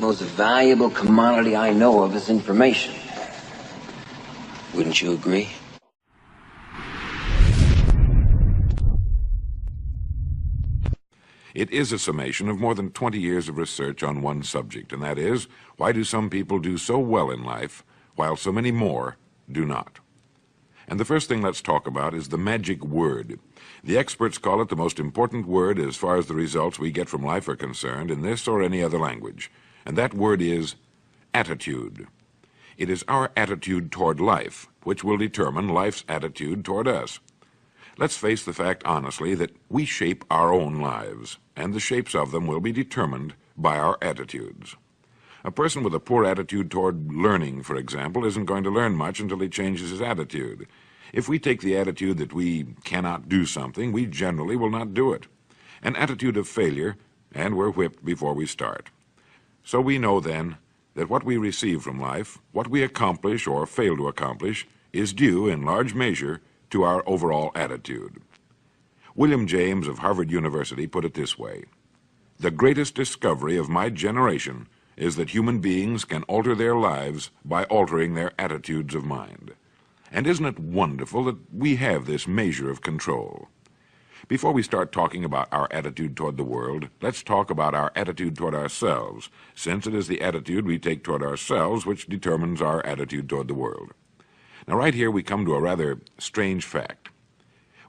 most valuable commodity I know of is information. Wouldn't you agree? It is a summation of more than 20 years of research on one subject, and that is, why do some people do so well in life, while so many more do not? And the first thing let's talk about is the magic word. The experts call it the most important word as far as the results we get from life are concerned in this or any other language, and that word is attitude. It is our attitude toward life which will determine life's attitude toward us. Let's face the fact honestly that we shape our own lives, and the shapes of them will be determined by our attitudes. A person with a poor attitude toward learning, for example, isn't going to learn much until he changes his attitude. If we take the attitude that we cannot do something, we generally will not do it. An attitude of failure, and we're whipped before we start. So we know then that what we receive from life, what we accomplish or fail to accomplish, is due in large measure to our overall attitude. William James of Harvard University put it this way: "The greatest discovery of my generation is that human beings can alter their lives by altering their attitudes of mind." And isn't it wonderful that we have this measure of control? Before we start talking about our attitude toward the world, let's talk about our attitude toward ourselves, since it is the attitude we take toward ourselves which determines our attitude toward the world. Now, right here we come to a rather strange fact.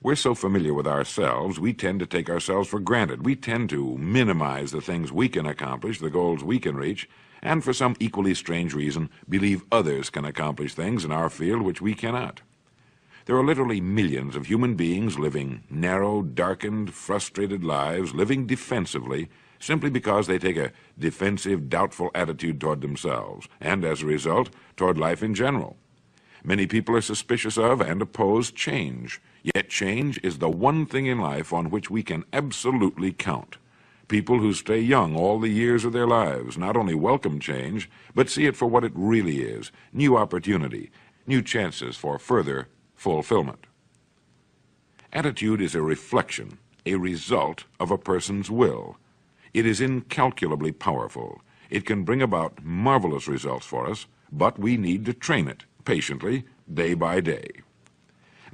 We're so familiar with ourselves, we tend to take ourselves for granted. We tend to minimize the things we can accomplish, the goals we can reach, and for some equally strange reason, believe others can accomplish things in our field which we cannot. There are literally millions of human beings living narrow, darkened, frustrated lives, living defensively, simply because they take a defensive, doubtful attitude toward themselves, and as a result, toward life in general. Many people are suspicious of and oppose change, yet change is the one thing in life on which we can absolutely count. People who stay young all the years of their lives not only welcome change, but see it for what it really is: new opportunity, new chances for further fulfillment. Attitude is a reflection, a result of a person's will. It is incalculably powerful. It can bring about marvelous results for us, but we need to train it patiently, day by day.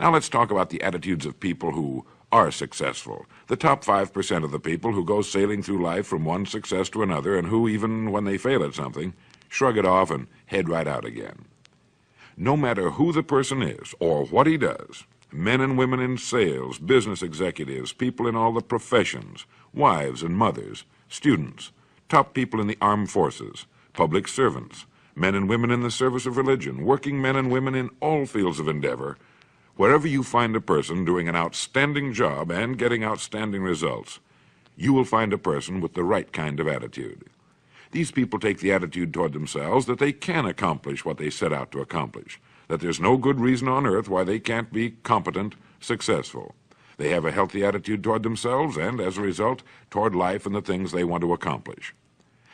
Now let's talk about the attitudes of people who are successful. The top 5% of the people who go sailing through life from one success to another, and who, even when they fail at something, shrug it off and head right out again. No matter who the person is or what he does, men and women in sales, business executives, people in all the professions, wives and mothers, students, top people in the armed forces, public servants, men and women in the service of religion, working men and women in all fields of endeavor, wherever you find a person doing an outstanding job and getting outstanding results, you will find a person with the right kind of attitude. These people take the attitude toward themselves that they can accomplish what they set out to accomplish, that there's no good reason on earth why they can't be competent, successful. They have a healthy attitude toward themselves and, as a result, toward life and the things they want to accomplish.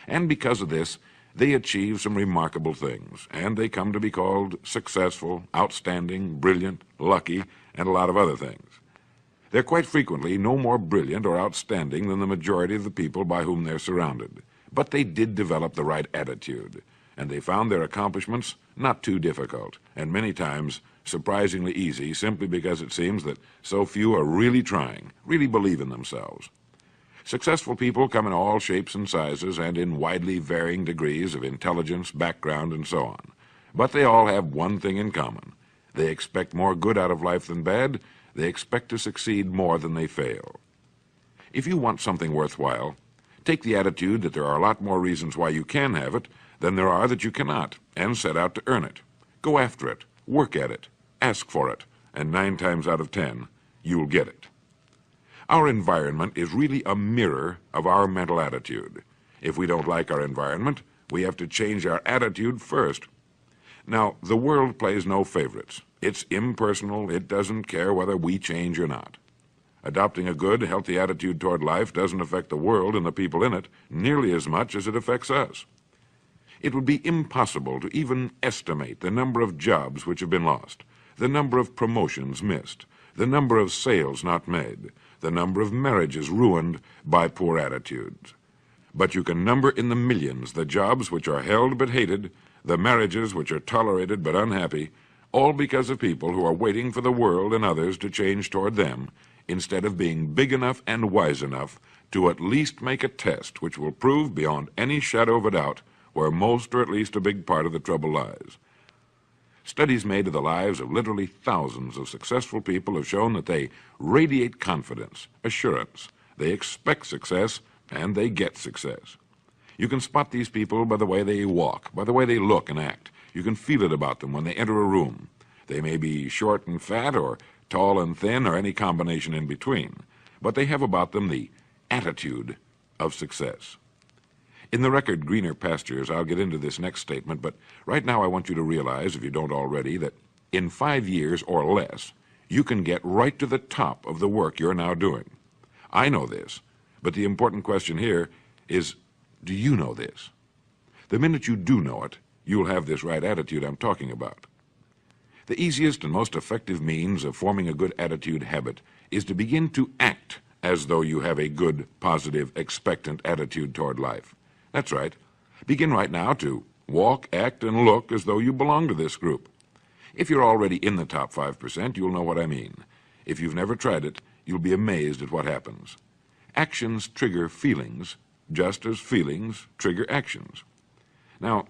And because of this, they achieve some remarkable things, and they come to be called successful, outstanding, brilliant, lucky, and a lot of other things. They're quite frequently no more brilliant or outstanding than the majority of the people by whom they're surrounded. But they did develop the right attitude, and they found their accomplishments not too difficult, and many times surprisingly easy, simply because it seems that so few are really trying, really believe in themselves. Successful people come in all shapes and sizes and in widely varying degrees of intelligence, background, and so on. But they all have one thing in common. They expect more good out of life than bad. They expect to succeed more than they fail. If you want something worthwhile, take the attitude that there are a lot more reasons why you can have it than there are that you cannot, and set out to earn it. Go after it, work at it, ask for it, and 9 times out of 10, you'll get it. Our environment is really a mirror of our mental attitude. If we don't like our environment, we have to change our attitude first. Now, the world plays no favorites. It's impersonal. It doesn't care whether we change or not. Adopting a good, healthy attitude toward life doesn't affect the world and the people in it nearly as much as it affects us. It would be impossible to even estimate the number of jobs which have been lost, the number of promotions missed, the number of sales not made, the number of marriages ruined by poor attitudes. but you can number in the millions the jobs which are held but hated, the marriages which are tolerated but unhappy, all because of people who are waiting for the world and others to change toward them, instead of being big enough and wise enough to at least make a test which will prove beyond any shadow of a doubt where most or at least a big part of the trouble lies. Studies made of the lives of literally thousands of successful people have shown that they radiate confidence, assurance, they expect success, and they get success. You can spot these people by the way they walk, by the way they look and act. You can feel it about them when they enter a room. They may be short and fat, or tall and thin, or any combination in between, but they have about them the attitude of success. In the record Greener Pastures, I'll get into this next statement, but right now I want you to realize, if you don't already, that in 5 years or less, you can get right to the top of the work you're now doing. I know this, but the important question here is, do you know this? The minute you do know it, you'll have this right attitude I'm talking about. The easiest and most effective means of forming a good attitude habit is to begin to act as though you have a good, positive, expectant attitude toward life. That's right. Begin right now to walk, act, and look as though you belong to this group. If you're already in the top 5%, you'll know what I mean. If you've never tried it, you'll be amazed at what happens. Actions trigger feelings, just as feelings trigger actions. Now,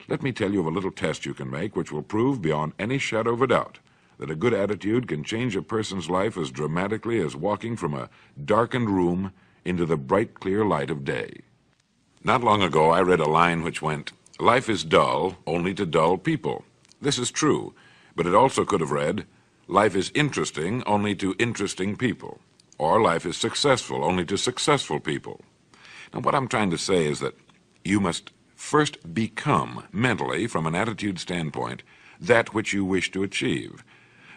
let me tell you of a little test you can make which will prove beyond any shadow of a doubt that a good attitude can change a person's life as dramatically as walking from a darkened room into the bright, clear light of day. Not long ago, I read a line which went, "Life is dull only to dull people." This is true, but it also could have read, "Life is interesting only to interesting people," or "Life is successful only to successful people." Now, what I'm trying to say is that you must first become, mentally, from an attitude standpoint, that which you wish to achieve.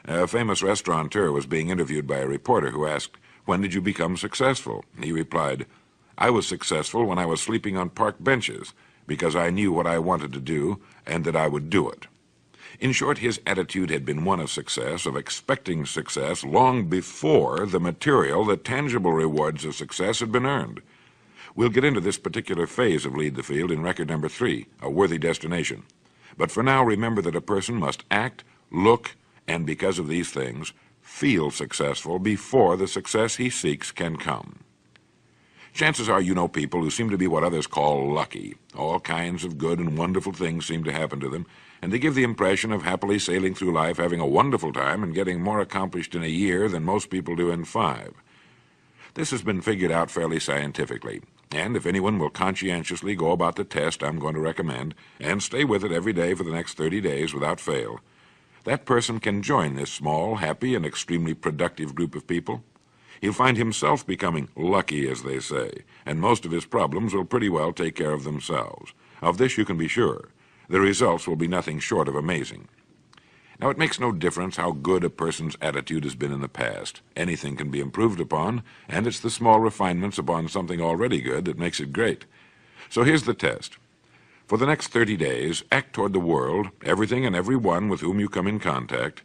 A famous restaurateur was being interviewed by a reporter who asked, "When did you become successful?" He replied, "I was successful when I was sleeping on park benches, because I knew what I wanted to do and that I would do it." In short, his attitude had been one of success, of expecting success, long before the material, the tangible rewards of success had been earned. We'll get into this particular phase of Lead the Field in record number 3, A Worthy Destination. But for now, remember that a person must act, look, and because of these things, feel successful before the success he seeks can come. Chances are you know people who seem to be what others call lucky. All kinds of good and wonderful things seem to happen to them, and they give the impression of happily sailing through life, having a wonderful time, and getting more accomplished in a year than most people do in 5. This has been figured out fairly scientifically, and if anyone will conscientiously go about the test I'm going to recommend, and stay with it every day for the next 30 days without fail, that person can join this small, happy, and extremely productive group of people. He'll find himself becoming lucky, as they say, and most of his problems will pretty well take care of themselves. Of this you can be sure. The results will be nothing short of amazing. Now, it makes no difference how good a person's attitude has been in the past. Anything can be improved upon, and it's the small refinements upon something already good that makes it great. So here's the test. For the next 30 days, act toward the world, everything and everyone with whom you come in contact,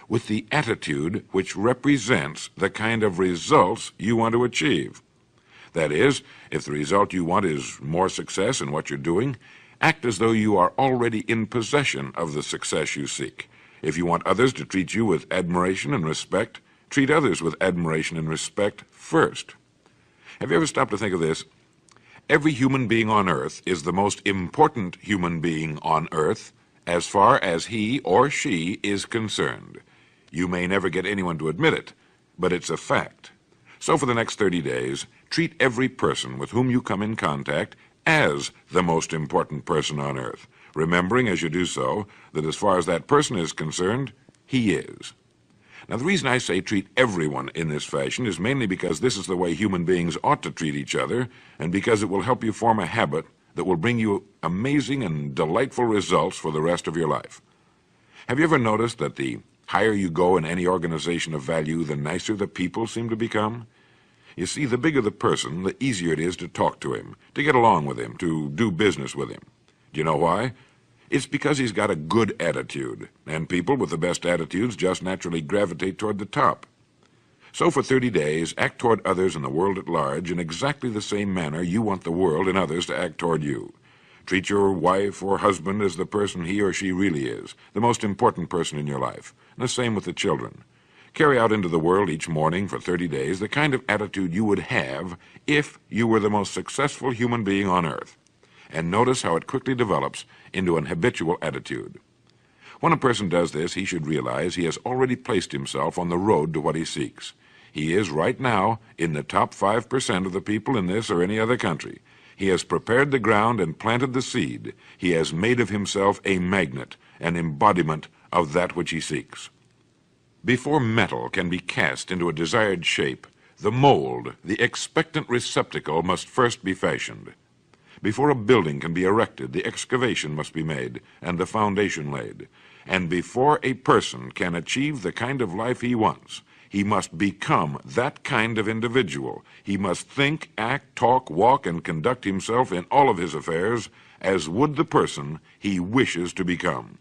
with the attitude which represents the kind of results you want to achieve. That is, if the result you want is more success in what you're doing, act as though you are already in possession of the success you seek. If you want others to treat you with admiration and respect, treat others with admiration and respect first. Have you ever stopped to think of this? Every human being on earth is the most important human being on earth as far as he or she is concerned. You may never get anyone to admit it, but it's a fact. So for the next 30 days, treat every person with whom you come in contact as the most important person on earth, remembering as you do so that as far as that person is concerned, he is. Now, the reason I say treat everyone in this fashion is mainly because this is the way human beings ought to treat each other, and because it will help you form a habit that will bring you amazing and delightful results for the rest of your life. Have you ever noticed that the higher you go in any organization of value, the nicer the people seem to become? You see, the bigger the person, the easier it is to talk to him, to get along with him, to do business with him. Do you know why? It's because he's got a good attitude, and people with the best attitudes just naturally gravitate toward the top. So for 30 days, act toward others and the world at large in exactly the same manner you want the world and others to act toward you. Treat your wife or husband as the person he or she really is, the most important person in your life, and the same with the children. Carry out into the world each morning for 30 days the kind of attitude you would have if you were the most successful human being on earth. And notice how it quickly develops into an habitual attitude. When a person does this, he should realize he has already placed himself on the road to what he seeks. He is right now in the top 5% of the people in this or any other country. He has prepared the ground and planted the seed. He has made of himself a magnet, an embodiment of that which he seeks. Before metal can be cast into a desired shape, the mold, the expectant receptacle, must first be fashioned. Before a building can be erected, the excavation must be made and the foundation laid. And before a person can achieve the kind of life he wants, he must become that kind of individual. He must think, act, talk, walk, and conduct himself in all of his affairs as would the person he wishes to become.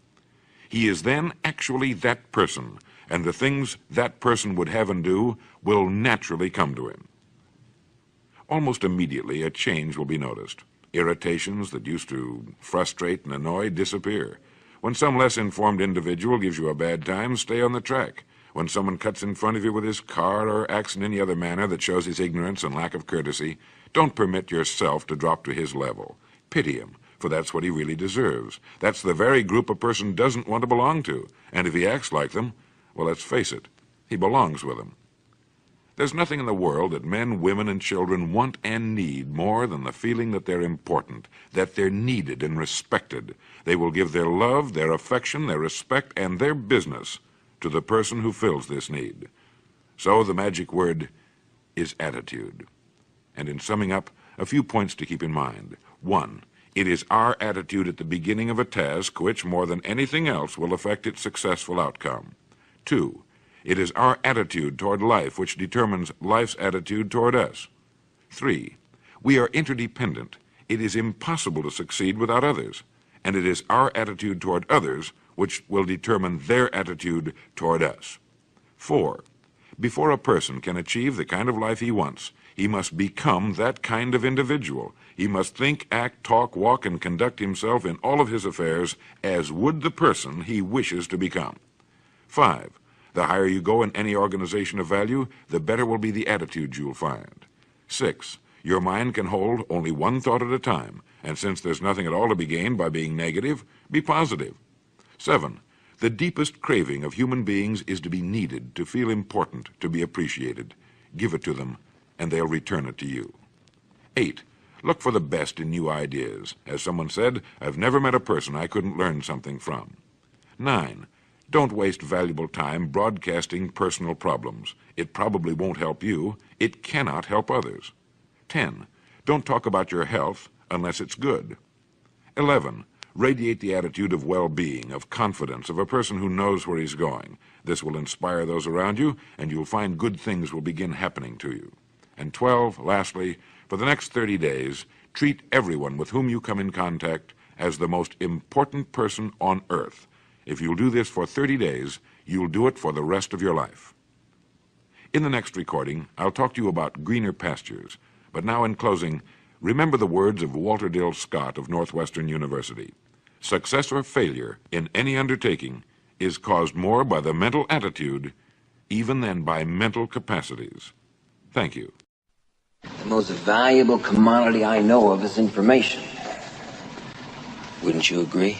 He is then actually that person, and the things that person would have and do will naturally come to him. Almost immediately, a change will be noticed. Irritations that used to frustrate and annoy disappear. When some less informed individual gives you a bad time, stay on the track. When someone cuts in front of you with his car or acts in any other manner that shows his ignorance and lack of courtesy, don't permit yourself to drop to his level. Pity him, for that's what he really deserves. That's the very group a person doesn't want to belong to, and if he acts like them, well, let's face it, he belongs with them. There's nothing in the world that men, women, and children want and need more than the feeling that they're important, that they're needed and respected. They will give their love, their affection, their respect, and their business to the person who fills this need. So the magic word is attitude. And in summing up, a few points to keep in mind. 1, it is our attitude at the beginning of a task which, more than anything else, will affect its successful outcome. 2, it is our attitude toward life which determines life's attitude toward us. 3, we are interdependent. It is impossible to succeed without others, and it is our attitude toward others which will determine their attitude toward us. 4, before a person can achieve the kind of life he wants, he must become that kind of individual. He must think, act, talk, walk, and conduct himself in all of his affairs as would the person he wishes to become. 5, the higher you go in any organization of value, the better will be the attitude you'll find. 6, your mind can hold only one thought at a time, and since there's nothing at all to be gained by being negative, be positive. 7, the deepest craving of human beings is to be needed, to feel important, to be appreciated. Give it to them, and they'll return it to you. 8, look for the best in new ideas. As someone said, I've never met a person I couldn't learn something from. 9, don't waste valuable time broadcasting personal problems. It probably won't help you. It cannot help others. 10, don't talk about your health unless it's good. 11, radiate the attitude of well-being, of confidence, of a person who knows where he's going. This will inspire those around you, and you'll find good things will begin happening to you. And 12, lastly, for the next 30 days, treat everyone with whom you come in contact as the most important person on earth. If you'll do this for 30 days, you'll do it for the rest of your life. In the next recording, I'll talk to you about greener pastures. But now in closing, remember the words of Walter Dill Scott of Northwestern University. Success or failure in any undertaking is caused more by the mental attitude even than by mental capacities. Thank you. The most valuable commodity I know of is information. Wouldn't you agree?